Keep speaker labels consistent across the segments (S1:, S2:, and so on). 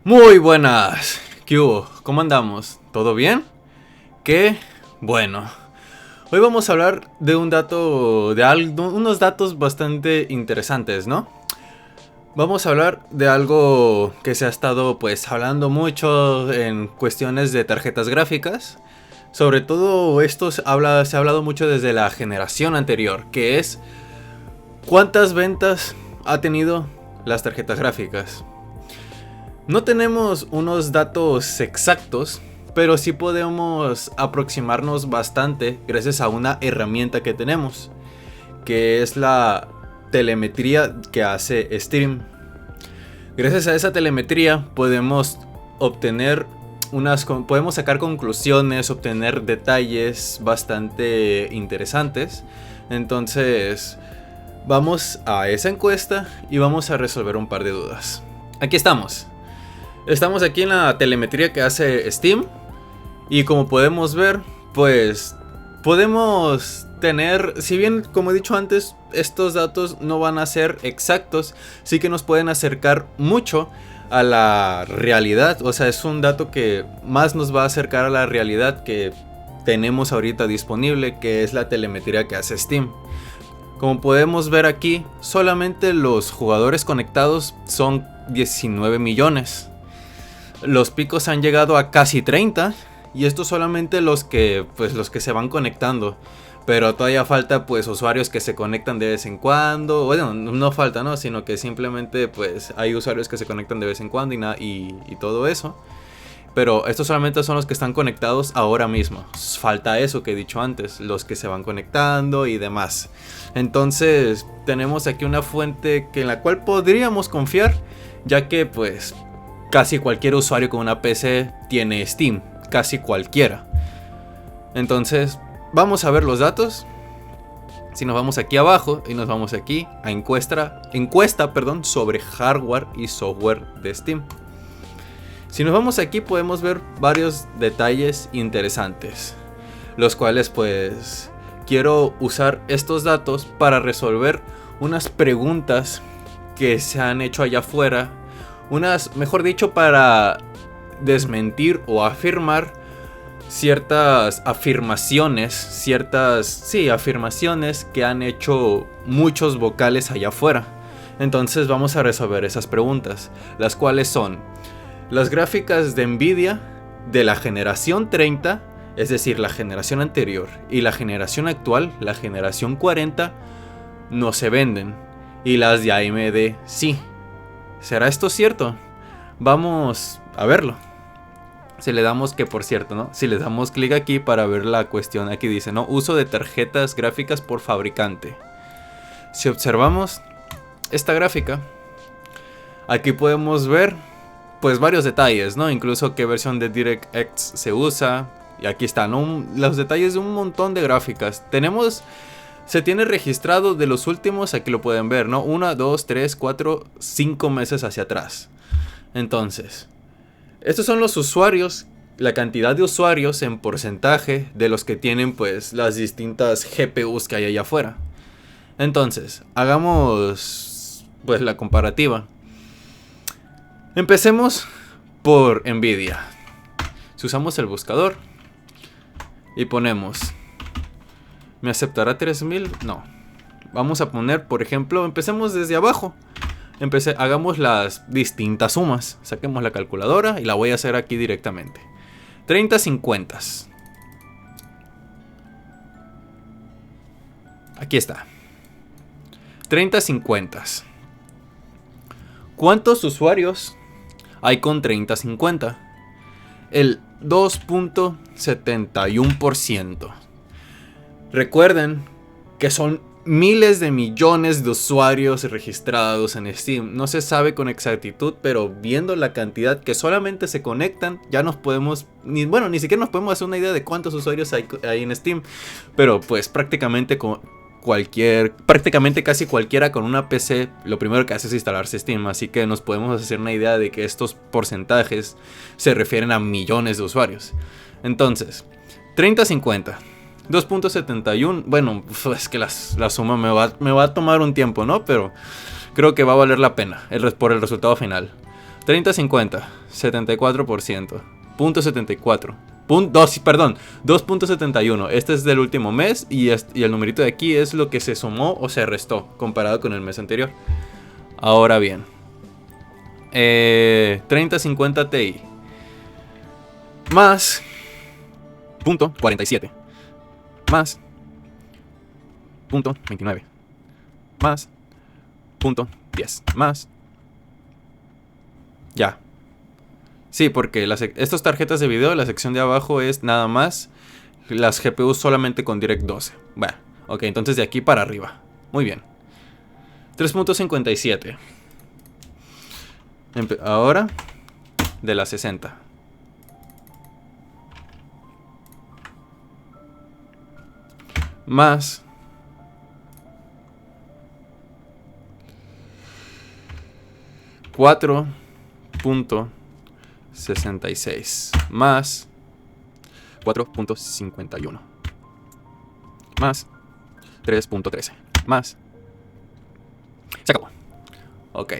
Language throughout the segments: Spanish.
S1: Muy buenas. ¿Qué hubo? ¿Cómo andamos? ¿Todo bien? Qué bueno. Hoy vamos a hablar de un dato, de algo, unos datos bastante interesantes, ¿no? Vamos a hablar de algo que se ha estado pues hablando mucho en cuestiones de tarjetas gráficas. Sobre todo se ha hablado mucho desde la generación anterior, que es ¿cuántas ventas ha tenido las tarjetas gráficas? No tenemos unos datos exactos, pero sí podemos aproximarnos bastante gracias a una herramienta que tenemos, que es la telemetría que hace Steam. Gracias a esa telemetría podemos podemos sacar conclusiones, obtener detalles bastante interesantes. Entonces, vamos a esa encuesta y vamos a resolver un par de dudas. Aquí estamos. Estamos aquí en la telemetría que hace Steam. Y como podemos ver, pues podemos tener, si bien como he dicho antes, estos datos no van a ser exactos, sí que nos pueden acercar mucho a la realidad. O sea, es un dato que más nos va a acercar a la realidad que tenemos ahorita disponible, que es la telemetría que hace Steam. Como podemos ver aquí, solamente los jugadores conectados son 19 millones. Los picos han llegado a casi 30. Y esto solamente los que se van conectando. Pero todavía falta pues usuarios que se conectan de vez en cuando. Bueno, no falta, ¿no? Sino que simplemente pues hay usuarios que se conectan de vez en cuando y todo eso. Pero estos solamente son los que están conectados ahora mismo. Falta eso que he dicho antes, los que se van conectando y demás. Entonces tenemos aquí una fuente en la cual podríamos confiar, ya que pues casi cualquier usuario con una PC tiene Steam. Casi cualquiera. Entonces, vamos a ver los datos. Si nos vamos aquí abajo y nos vamos aquí a encuesta sobre hardware y software de Steam. Si nos vamos aquí podemos ver varios detalles interesantes, los cuales pues quiero usar estos datos para resolver unas preguntas que se han hecho allá afuera. Mejor dicho, para desmentir o afirmar ciertas afirmaciones, afirmaciones que han hecho muchos vocales allá afuera. Entonces vamos a resolver esas preguntas, las cuales son: las gráficas de Nvidia de la generación 30, es decir, la generación anterior, y la generación actual, la generación 40, no se venden, y las de AMD sí. ¿Será esto cierto? Vamos a verlo. Si le damos, que por cierto, ¿no? Si le damos clic aquí para ver la cuestión, aquí dice, ¿no? Uso de tarjetas gráficas por fabricante. Si observamos esta gráfica, aquí podemos ver pues varios detalles, ¿no? Incluso qué versión de DirectX se usa. Y aquí están, ¿no? Los detalles de un montón de gráficas. Se tiene registrado de los últimos, aquí lo pueden ver, ¿no? 1, 2, 3, 4, 5 meses hacia atrás. Entonces, estos son los usuarios, la cantidad de usuarios en porcentaje de los que tienen pues las distintas GPUs que hay allá afuera. Entonces, hagamos pues la comparativa. Empecemos por Nvidia. Si usamos el buscador y ponemos, ¿me aceptará 3000? No. Vamos a poner, por ejemplo, empecemos desde abajo. Hagamos las distintas sumas. Saquemos la calculadora y la voy a hacer aquí directamente. 30 50. Aquí está. 30 50. ¿Cuántos usuarios hay con 30 50? El 2.71%. Recuerden que son miles de millones de usuarios registrados en Steam. No se sabe con exactitud, pero viendo la cantidad que solamente se conectan, ya nos podemos, ni siquiera nos podemos hacer una idea de cuántos usuarios hay en Steam. Pero pues prácticamente casi cualquiera con una PC, lo primero que hace es instalarse Steam. Así que nos podemos hacer una idea de que estos porcentajes se refieren a millones de usuarios. Entonces, 30-50 2.71, bueno, es que la suma me va a tomar un tiempo, ¿no? Pero creo que va a valer la pena por el resultado final. 30-50, 74%. Punto 74. Perdón, 2.71. Este es del último mes y el numerito de aquí es lo que se sumó o se restó comparado con el mes anterior. Ahora bien, 3050 Ti más punto 47 más punto 29 más punto 10 más. Ya. Sí, porque estas tarjetas de video, la sección de abajo es nada más las GPUs solamente con Direct 12. Bueno, ok, entonces de aquí para arriba. Muy bien. 3.57. Ahora de las 60. Más 4.66 más 4.51 más 3.13 más. Se acabó. Ok.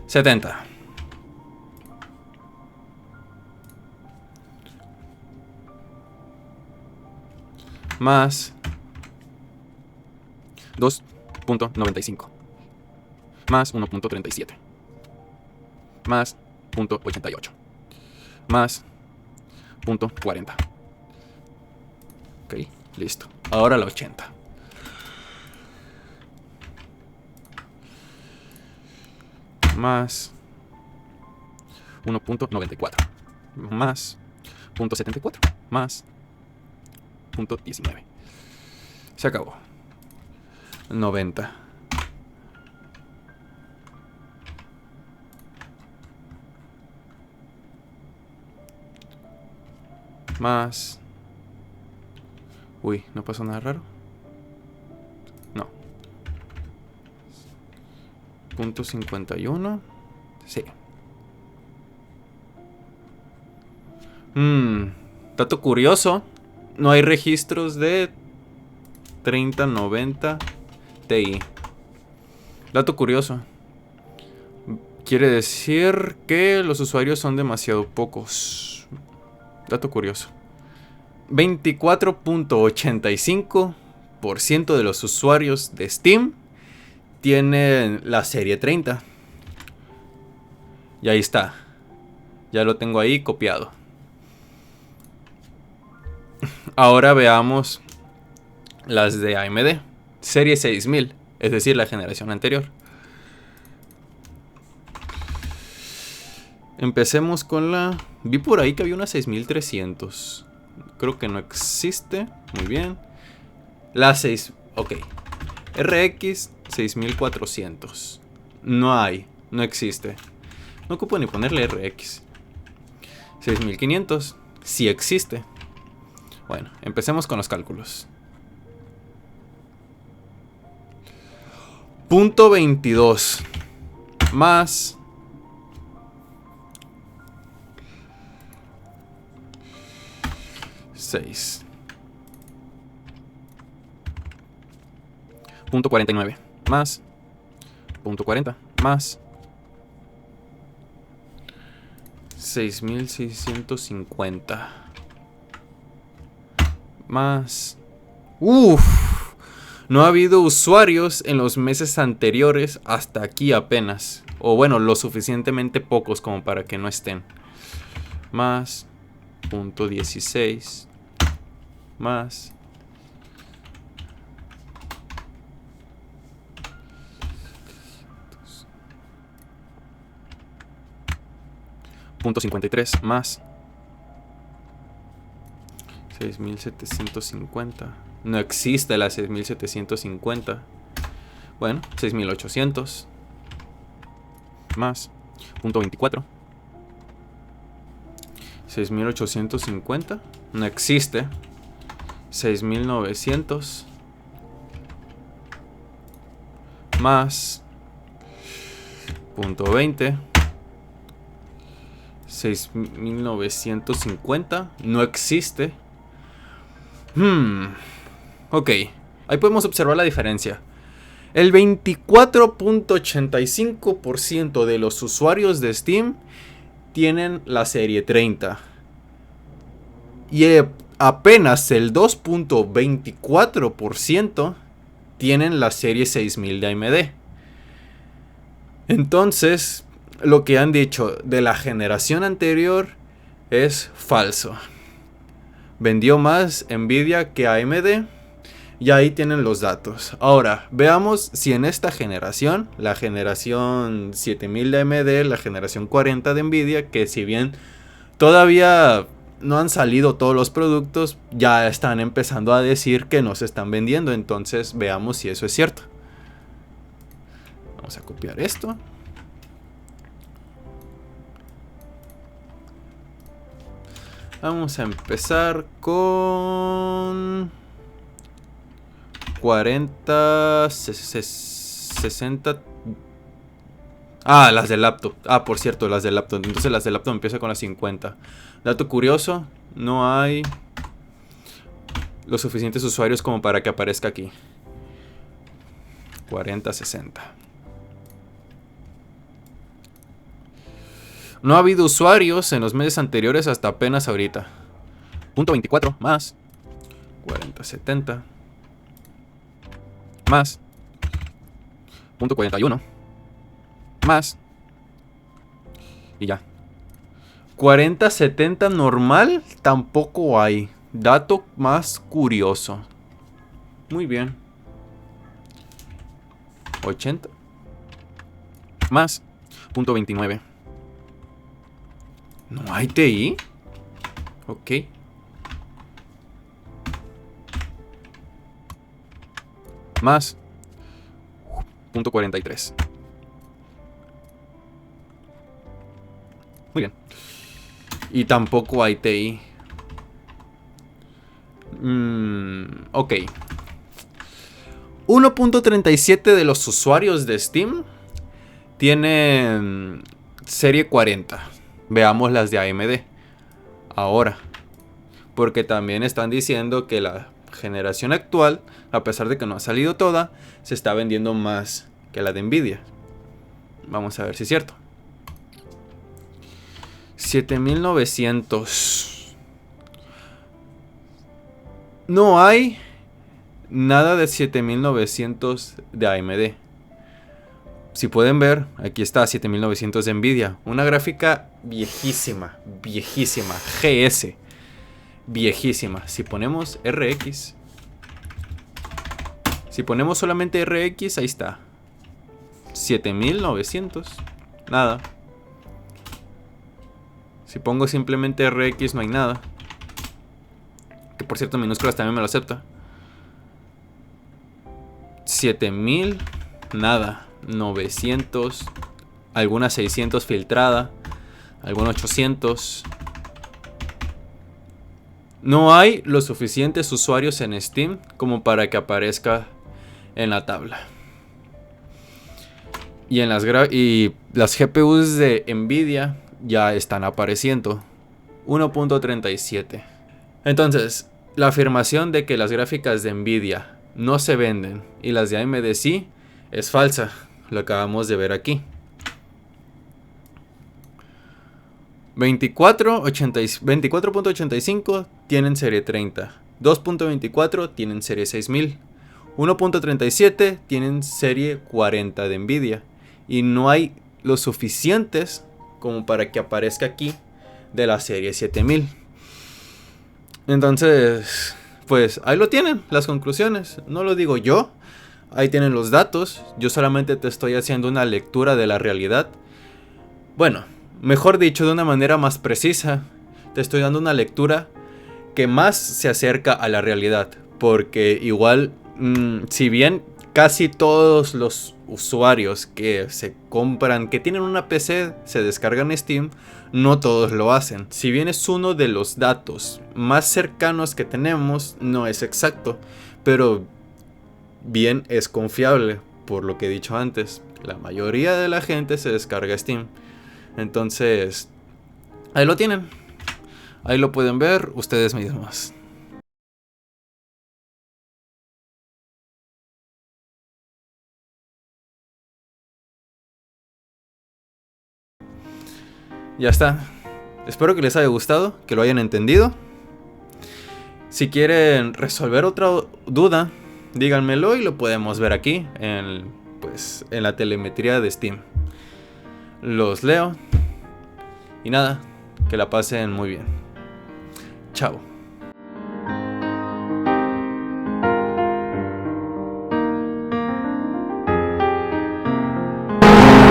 S1: 70. Más 2.95 más 1.37 más 0.88 más 0.40. Ok, listo. Ahora la 80. Más 1.94 más 0.74 más 0.19. Se acabó. 90. Más. Uy, ¿no pasó nada raro? No. Punto 51. Sí. Dato curioso. No hay registros de 3090 Ti. Dato curioso. Quiere decir que los usuarios son demasiado pocos. Dato curioso. 24.85% de los usuarios de Steam tienen la serie 30. Y ahí está. Ya lo tengo ahí copiado. Ahora veamos las de AMD. Serie 6000, es decir, la generación anterior. Empecemos con la... Vi por ahí que había una 6300. Creo que no existe. Muy bien. La 6... Ok. RX 6400. No hay. No existe. No ocupo ni ponerle RX. 6500. Sí existe. Bueno, empecemos con los cálculos. Punto 22 más 6. Punto 49 más punto 40 más 6650 más. No ha habido usuarios en los meses anteriores hasta aquí apenas. O bueno, lo suficientemente pocos como para que no estén. Más punto 16 más punto 53 más 6750. No existe la 6750. Bueno, 6800 más punto 24. 6850. No existe. 6900 más punto 20. 6950. No existe. Ok, ahí podemos observar la diferencia. El 24.85% de los usuarios de Steam tienen la serie 30. Y apenas el 2.24% tienen la serie 6000 de AMD. Entonces, lo que han dicho de la generación anterior es falso. Vendió más Nvidia que AMD. Y ahí tienen los datos. Ahora, veamos si en esta generación, la generación 7000 de AMD, la generación 40 de Nvidia, que si bien todavía no han salido todos los productos, ya están empezando a decir que no se están vendiendo. Entonces, veamos si eso es cierto. Vamos a copiar esto. Vamos a empezar con 40, 60. Ah, las de laptop. Ah, por cierto, las de laptop. Entonces las de laptop empiezan con las 50. Dato curioso, no hay los suficientes usuarios como para que aparezca aquí. 40, 60. No ha habido usuarios en los meses anteriores hasta apenas ahorita. Punto 24 más 40, 70 más punto 41 más y ya. 40, 70 normal tampoco hay. Dato más curioso. Muy bien. 80 más punto 29. ¿No hay TI? Ok. Más punto 43. Muy bien. Y tampoco hay TI. Ok. 1.37 de los usuarios de Steam tienen serie 40. Veamos las de AMD. Ahora. Porque también están diciendo que la generación actual, a pesar de que no ha salido toda, se está vendiendo más que la de Nvidia. Vamos a ver si es cierto. 7900. No hay nada de 7900 de AMD. Si pueden ver, aquí está 7900 de Nvidia. Una gráfica viejísima, viejísima. GS. Viejísima. Si ponemos RX. Si ponemos solamente RX, ahí está. 7900. Nada. Si pongo simplemente RX, no hay nada. Que por cierto, minúsculas también me lo acepta. 7000. Nada. 900. Alguna 600 filtrada. Alguna 800. No hay los suficientes usuarios en Steam como para que aparezca en la tabla. Y las GPUs de Nvidia ya están apareciendo. 1.37. Entonces, la afirmación de que las gráficas de Nvidia no se venden y las de AMD sí es falsa. Lo acabamos de ver aquí. 24.85 tienen serie 30. 2.24 tienen serie 6000. 1.37 tienen serie 40 de Nvidia. Y no hay los suficientes como para que aparezca aquí de la serie 7000. Entonces, pues ahí lo tienen, las conclusiones. No lo digo yo. Ahí tienen los datos. Yo solamente te estoy haciendo una lectura de la realidad. Bueno, mejor dicho, de una manera más precisa. Te estoy dando una lectura que más se acerca a la realidad. Porque igual, si bien casi todos los usuarios que se compran, que tienen una PC, se descargan Steam, no todos lo hacen. Si bien es uno de los datos más cercanos que tenemos, no es exacto. Pero bien es confiable, por lo que he dicho antes. La mayoría de la gente se descarga Steam. Entonces, ahí lo tienen. Ahí lo pueden ver ustedes mismos. Ya está. Espero que les haya gustado, que lo hayan entendido. Si quieren resolver otra duda, díganmelo y lo podemos ver aquí en la telemetría de Steam. Los leo. Y nada, que la pasen muy bien. Chao.